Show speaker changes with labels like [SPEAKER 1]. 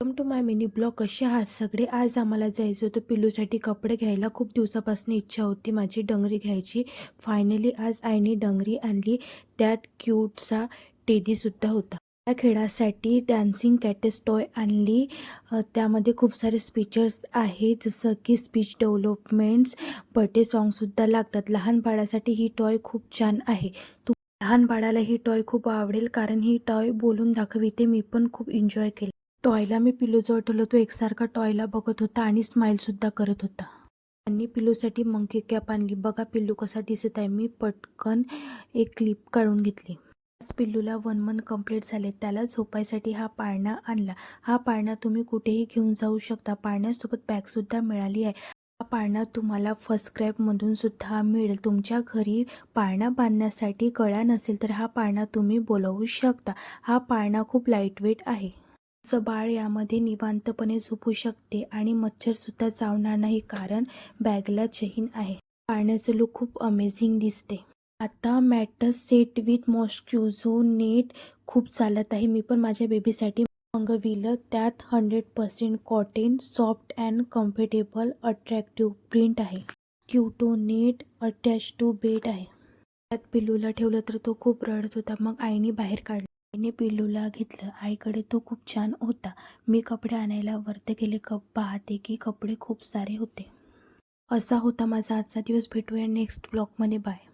[SPEAKER 1] Welcome to my mini blog. कसे आहात सगळे? आज आम्हाला जायचं होतं पिल्लूसाठी कपडे घ्यायला. खूप दिवसापासून इच्छा होती माझी डंगरी घ्यायची. फायनली आज आईने डंगरी आणली. त्यात क्यूटचा टेडीसुद्धा होता. त्या खेळासाठी डान्सिंग कॅटेस टॉय आणली. त्यामध्ये खूप सारे स्पीचर्स आहेत, जसं की स्पीच डेव्हलपमेंट्स, बर्थडे सॉन्गसुद्धा लागतात. लहान बाळासाठी ही टॉय खूप छान आहे. लहान बाळाला ही टॉय खूप आवडेल, कारण ही टॉय बोलून दाखविते. मी पण खूप एन्जॉय केलं. टॉयला मी पिल्लूजवळ ठेवलं. तो एकसारखा टॉयला बघत होता आणि स्माईलसुद्धा करत होता. त्यांनी पिल्लूसाठी मंकी कॅप आणली. बघा पिल्लू कसा दिसत आहे. मी पटकन एक क्लिप काढून घेतली. आज पिल्लूला 1 मंथ कंप्लीट झाले. त्याला झोपायसाठी हा पाळणा आणला. हा पाळणा तुम्ही कुठेही घेऊन जाऊ शकता. पाळण्यासोबत बॅगसुद्धा मिळाली आहे. हा पाळणा तुम्हाला फर्स्ट स्क्रॅपमधून सुद्धा मिळेल. तुमच्या घरी पाळणा बांधण्यासाठी कळ्या नसेल तर हा पाळणा तुम्ही बोलवू शकता. हा पाळणा खूप लाईटवेट आहे. तुमचं बाळ यामध्ये निवांतपणे झोपू शकते आणि मच्छरसुद्धा चावणार नाही, कारण बॅगला चेन आहे. पाळण्याचं लुक खूप अमेझिंग दिसते. आता मॅट्रेस सेट विथ मॉस्क्युझो नेट खूप चालत आहे. मी पण माझ्या बेबीसाठी मागविलं. त्यात 100% cotton, soft and comfortable, attractive print आहे. क्यूटो नेट अटॅच टू बेड आहे. त्यात पिल्लूला ठेवलं तर तो खूप रडत होता. मग आईने बाहेर काढलं. आईने पिल्लूला घेतलं. आईकडे तो खूप छान होता. मी कपडे आणायला वरती गेले. पाहते की कपडे खूप सारे होते. असा होता माझा आजचा दिवस. भेटूया नेक्स्ट ब्लॉगमध्ये. बाय.